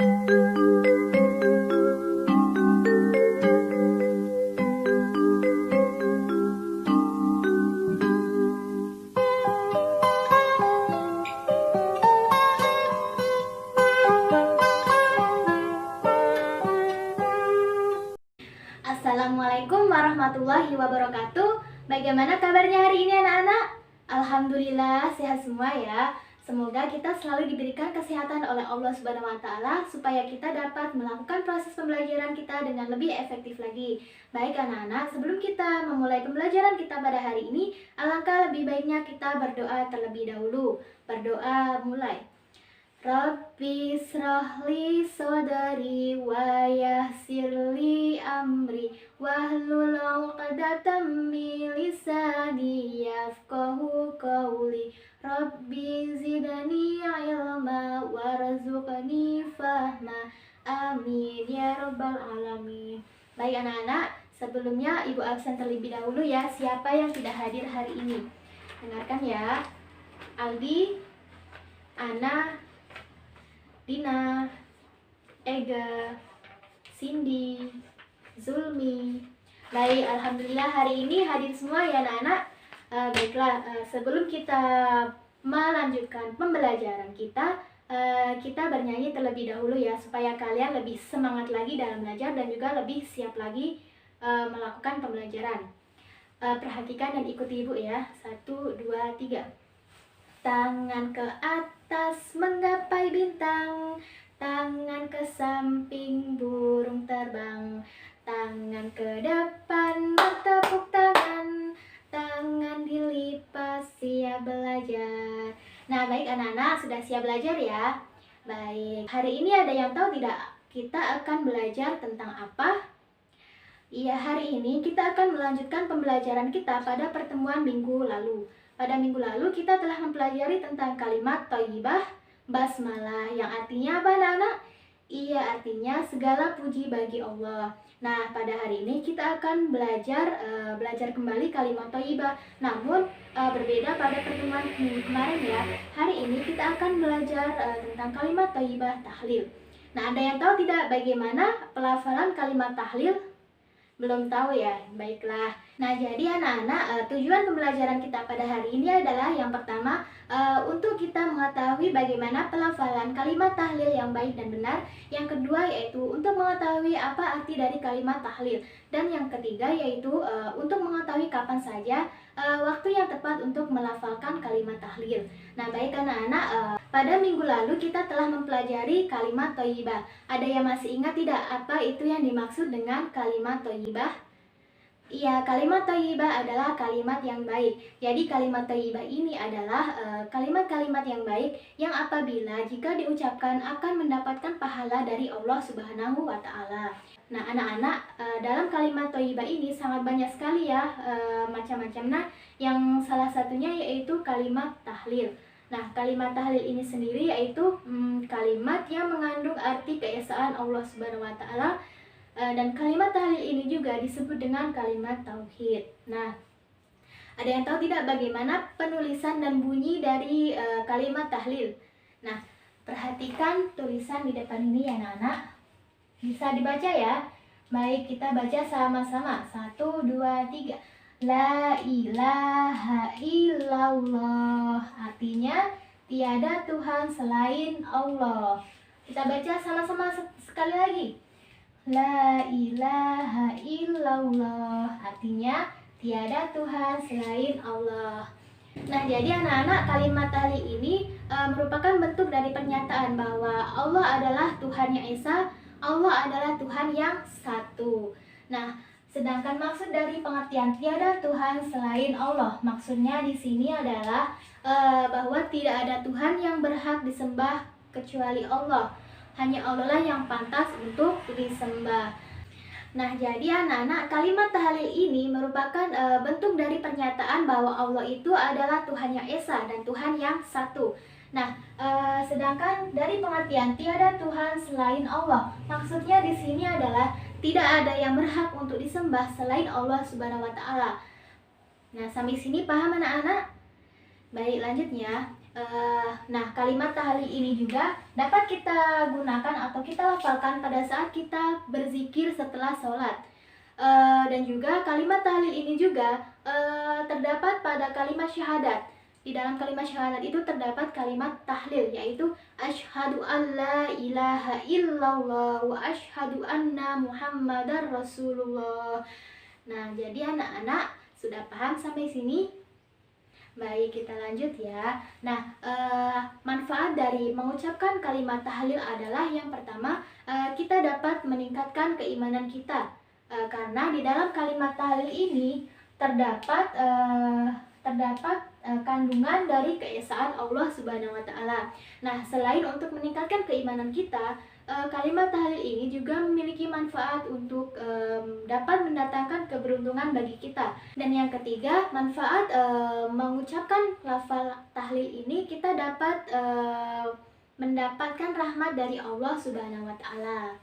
Assalamualaikum warahmatullahi wabarakatuh. Bagaimana kabarnya hari ini anak-anak? Alhamdulillah sehat semua ya. Semoga kita selalu diberikan kesehatan oleh Allah Subhanahu wa taala supaya kita dapat melakukan proses pembelajaran kita dengan lebih efektif lagi. Baik anak-anak, sebelum kita memulai pembelajaran kita pada hari ini, alangkah lebih baiknya kita berdoa terlebih dahulu. Berdoa mulai. Rabbi srahli sodari wa yassirli amri wahlul 'uqdatam min lisani yafqahu qawli. Rabbi zidni ilma warzuqni fahma. Amin ya rabbal alamin. Baik anak-anak, sebelumnya ibu absen terlebih dahulu ya siapa yang tidak hadir hari ini. Dengarkan ya. Aldi, Ana, Dina, Ega, Cindy, Zulmi. Baik, alhamdulillah hari ini hadir semua ya anak-anak. Baiklah, sebelum kita melanjutkan pembelajaran kita, kita bernyanyi terlebih dahulu ya supaya kalian lebih semangat lagi dalam belajar dan juga lebih siap lagi melakukan pembelajaran. Perhatikan dan ikuti ibu ya. 1, 2, 3. Tangan ke atas menggapai bintang, tangan ke samping burung terbang, tangan ke depan bertepuk tangan, tangan dilipat siap belajar. Nah baik anak-anak, sudah siap belajar ya? Baik, hari ini ada yang tahu tidak kita akan belajar tentang apa? Iya, hari ini kita akan melanjutkan pembelajaran kita pada pertemuan minggu lalu. Pada minggu lalu kita telah mempelajari tentang kalimat thayyibah basmalah yang artinya apa anak-anak? Iya, artinya segala puji bagi Allah. Nah, pada hari ini kita akan belajar kembali kalimat thayyibah. Namun berbeda pada pertemuan minggu kemarin ya. Hari ini kita akan belajar tentang kalimat thayyibah tahlil. Nah, ada yang tahu tidak bagaimana pelafalan kalimat tahlil? Belum tahu ya? Baiklah. Nah, jadi anak-anak, tujuan pembelajaran kita pada hari ini adalah yang pertama, untuk kita mengetahui bagaimana pelafalan kalimat tahlil yang baik dan benar. Yang kedua yaitu untuk mengetahui apa arti dari kalimat tahlil. Dan yang ketiga yaitu untuk mengetahui kapan saja waktu yang tepat untuk melafalkan kalimat tahlil. Nah, baik anak-anak, pada minggu lalu kita telah mempelajari kalimat thayyibah. Ada yang masih ingat tidak apa itu yang dimaksud dengan kalimat thayyibah? Iya, kalimat thayyibah adalah kalimat yang baik. Jadi kalimat thayyibah ini adalah kalimat-kalimat yang baik yang apabila jika diucapkan akan mendapatkan pahala dari Allah Subhanahu wa taala. Nah, anak-anak, dalam kalimat thayyibah ini sangat banyak sekali ya macam-macam. Nah, yang salah satunya yaitu kalimat tahlil. Nah, kalimat tahlil ini sendiri yaitu kalimat yang mengandung arti keesaan Allah Subhanahu wa taala. Dan kalimat tahlil ini juga disebut dengan kalimat tauhid. Nah, ada yang tahu tidak bagaimana penulisan dan bunyi dari kalimat tahlil? Nah, perhatikan tulisan di depan ini ya anak-anak. Bisa dibaca ya? Baik, kita baca sama-sama. 1, 2, 3. La ilaha illallah. Artinya tiada Tuhan selain Allah. Kita baca sama-sama sekali lagi. La ilaha illallah, artinya tiada Tuhan selain Allah. Nah, jadi anak-anak, kalimat tahlil ini merupakan bentuk dari pernyataan bahwa Allah adalah Tuhan yang Esa, Allah adalah Tuhan yang satu. Nah, sedangkan maksud dari pengertian tiada Tuhan selain Allah, maksudnya di sini adalah bahwa tidak ada Tuhan yang berhak disembah kecuali Allah. Hanya Allah lah yang pantas untuk disembah. Nah, jadi anak-anak, kalimat tahlil ini merupakan bentuk dari pernyataan bahwa Allah itu adalah Tuhan yang Esa dan Tuhan yang satu. Nah, sedangkan dari pengertian tiada Tuhan selain Allah, maksudnya di sini adalah tidak ada yang berhak untuk disembah selain Allah Subhanahu wa taala. Nah, sampai sini paham anak-anak? Baik, lanjutnya. Nah, kalimat tahlil ini juga dapat kita gunakan atau kita lafalkan pada saat kita berzikir setelah sholat. Dan juga kalimat tahlil ini juga terdapat pada kalimat syahadat. Di dalam kalimat syahadat itu terdapat kalimat tahlil, yaitu asyhadu an la ilaha illallah wa asyhadu anna muhammadar rasulullah. Nah, jadi anak-anak sudah paham sampai sini? Baik, kita lanjut ya. Nah, manfaat dari mengucapkan kalimat tahlil adalah yang pertama, kita dapat meningkatkan keimanan kita. Karena di dalam kalimat tahlil ini terdapat kandungan dari keesaan Allah Subhanahu wa taala. Nah, selain untuk meningkatkan keimanan kita, kalimat tahlil ini juga memiliki manfaat untuk dapat mendatangkan keberuntungan bagi kita. Dan yang ketiga, manfaat mengucapkan lafal tahlil ini, kita dapat mendapatkan rahmat dari Allah Subhanahu wa taala.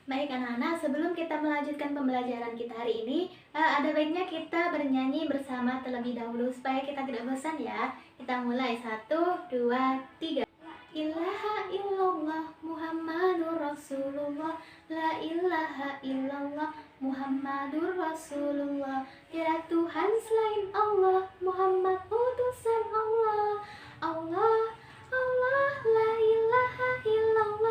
Baik anak-anak, sebelum kita melanjutkan pembelajaran kita hari ini, ada baiknya kita bernyanyi bersama terlebih dahulu supaya kita tidak bosan ya. Kita mulai, 1, 2, 3. Ilaha illallah Muhammadur Rasulullah, la ilaha illallah Muhammadur Rasulullah. Tiada Tuhan selain Allah, Muhammad utusan Allah. Allah, Allah, la ilaha illallah.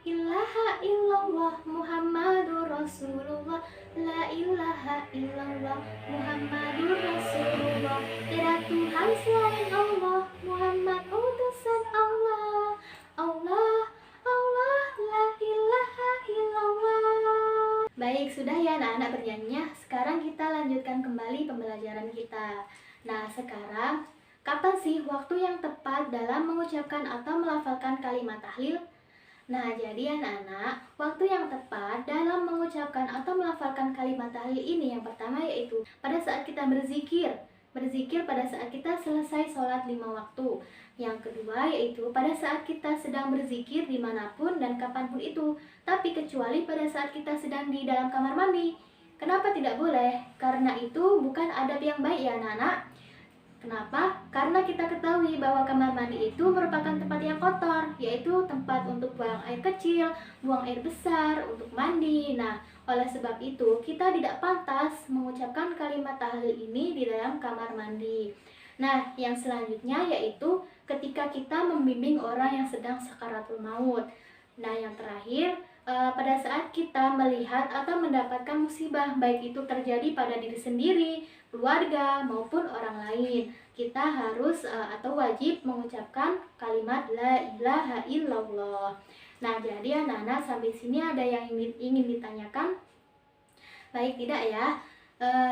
Ilaha illallah Muhammadur Rasulullah, la ilaha illallah Muhammadur Rasulullah. Tiada Tuhan selain Allah, Muhammad utusan Allah. Allah, Allah, la ilaha illallah. Baik, sudah ya anak-anak bernyanyinya. Sekarang kita lanjutkan kembali pembelajaran kita. Nah, sekarang kapan sih waktu yang tepat dalam mengucapkan atau melafalkan kalimat tahlil? Nah, jadi anak-anak, waktu yang tepat dalam mengucapkan atau melafalkan kalimat tahlil ini yang pertama yaitu pada saat kita berzikir. Berzikir pada saat kita selesai sholat 5 waktu. Yang kedua yaitu pada saat kita sedang berzikir dimanapun dan kapanpun itu. Tapi kecuali pada saat kita sedang di dalam kamar mandi. Kenapa tidak boleh? Karena itu bukan adab yang baik ya anak-anak. Kenapa? Karena kita ketahui bahwa kamar mandi itu merupakan tempat yang kotor, yaitu tempat untuk buang air kecil, buang air besar, untuk mandi. Nah, oleh sebab itu kita tidak pantas mengucapkan kalimat tahlil ini di dalam kamar mandi. Nah, yang selanjutnya yaitu ketika kita membimbing orang yang sedang sakaratul maut. Nah, yang terakhir, pada saat kita melihat atau mendapatkan musibah, baik itu terjadi pada diri sendiri, keluarga, maupun orang lain, kita harus atau wajib mengucapkan kalimat la ilaha illallah. Nah, jadi anak-anak sampai sini ada yang ingin ditanyakan? Baik, tidak ya?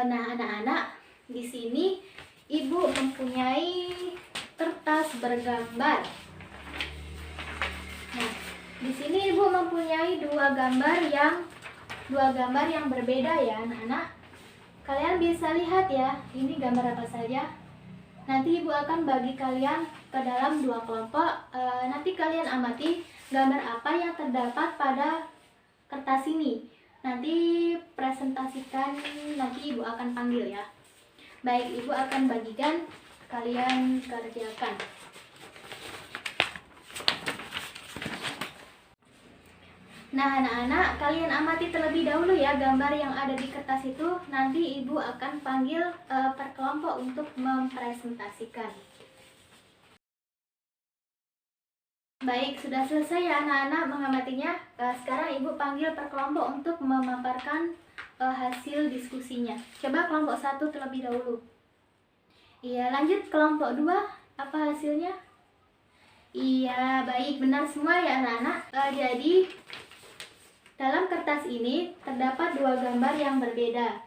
Nah, anak-anak, di sini Ibu mempunyai kertas bergambar. Nah, di sini Ibu mempunyai dua gambar yang berbeda ya anak-anak. Kalian bisa lihat ya, ini gambar apa saja. Nanti Ibu akan bagi kalian ke dalam dua kelompok. Nanti kalian amati gambar apa yang terdapat pada kertas ini. Nanti presentasikan, nanti Ibu akan panggil ya. Baik, Ibu akan bagikan, kalian kerjakan. Nah anak-anak, kalian amati terlebih dahulu ya gambar yang ada di kertas itu. Nanti Ibu akan panggil per kelompok untuk mempresentasikan. Baik, sudah selesai ya anak-anak mengamatinya. Sekarang Ibu panggil per kelompok untuk memaparkan hasil diskusinya. Coba kelompok 1 terlebih dahulu. Iya, lanjut kelompok 2. Apa hasilnya? Iya, baik, benar semua ya anak-anak. Jadi dalam kertas ini terdapat dua gambar yang berbeda.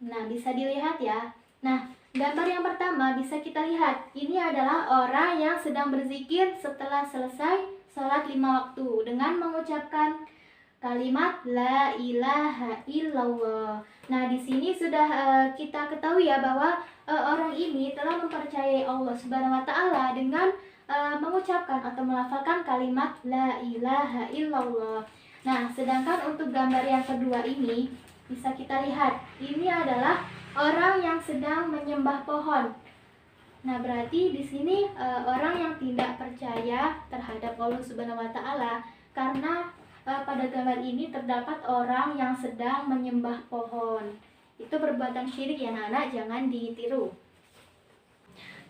Nah, bisa dilihat ya. Nah, gambar yang pertama bisa kita lihat. Ini adalah orang yang sedang berzikir setelah selesai sholat 5 waktu dengan mengucapkan kalimat la ilaha illallah. Nah, di sini sudah kita ketahui ya bahwa orang ini telah mempercayai Allah Subhanahu wa taala dengan mengucapkan atau melafalkan kalimat la ilaha illallah. Nah, sedangkan untuk gambar yang kedua ini bisa kita lihat. Ini adalah orang yang sedang menyembah pohon. Nah, berarti di sini orang yang tidak percaya terhadap Allah Subhanahu wa taala, karena pada gambar ini terdapat orang yang sedang menyembah pohon. Itu perbuatan syirik ya anak-anak, jangan ditiru.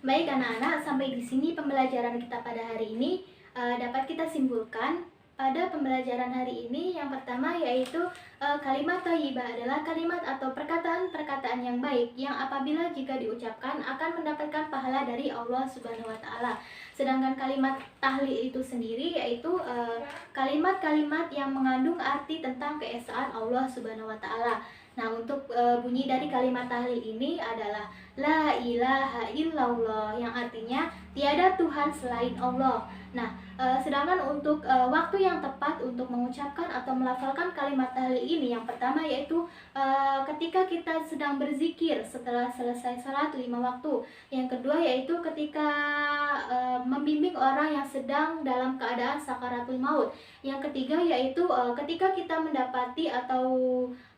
Baik anak-anak, sampai di sini pembelajaran kita pada hari ini. Dapat kita simpulkan pada pembelajaran hari ini, yang pertama yaitu kalimat thayyibah adalah kalimat atau perkataan-perkataan yang baik yang apabila jika diucapkan akan mendapatkan pahala dari Allah Subhanahu wa taala. Sedangkan kalimat tahlil itu sendiri yaitu kalimat-kalimat yang mengandung arti tentang keesaan Allah Subhanahu wa taala. Nah, untuk bunyi dari kalimat tahlil ini adalah la ilaha illallah, yang artinya tiada Tuhan selain Allah. Nah, sedangkan untuk waktu yang tepat untuk mengucapkan atau melafalkan kalimat tahlil ini, yang pertama yaitu ketika kita sedang berzikir setelah selesai salat 5 waktu. Yang kedua yaitu ketika membimbing orang yang sedang dalam keadaan sakaratul maut. Yang ketiga yaitu ketika kita mendapati atau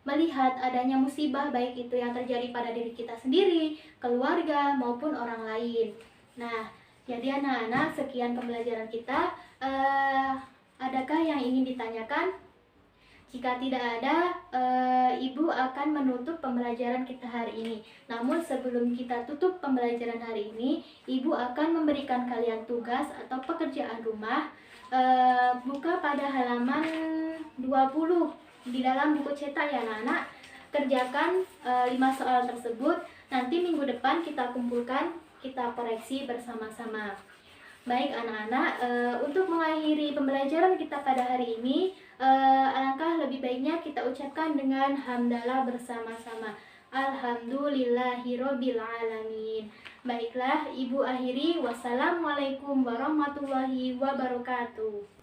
melihat adanya musibah, baik itu yang terjadi pada diri kita sendiri, keluarga, maupun orang lain. Nah, jadi anak-anak, sekian pembelajaran kita. Adakah yang ingin ditanyakan? Jika tidak ada, Ibu akan menutup pembelajaran kita hari ini. Namun sebelum kita tutup pembelajaran hari ini, Ibu akan memberikan kalian tugas atau pekerjaan rumah. Buka pada halaman 20 di dalam buku cetak ya anak-anak. Kerjakan 5 soal tersebut. Nanti minggu depan kita kumpulkan, kita koreksi bersama-sama. Baik anak-anak, untuk mengakhiri pembelajaran kita pada hari ini, alangkah lebih baiknya kita ucapkan dengan hamdalah bersama-sama. Alhamdulillahirabbil alamin. Baiklah, Ibu akhiri. Wassalamualaikum warahmatullahi wabarakatuh.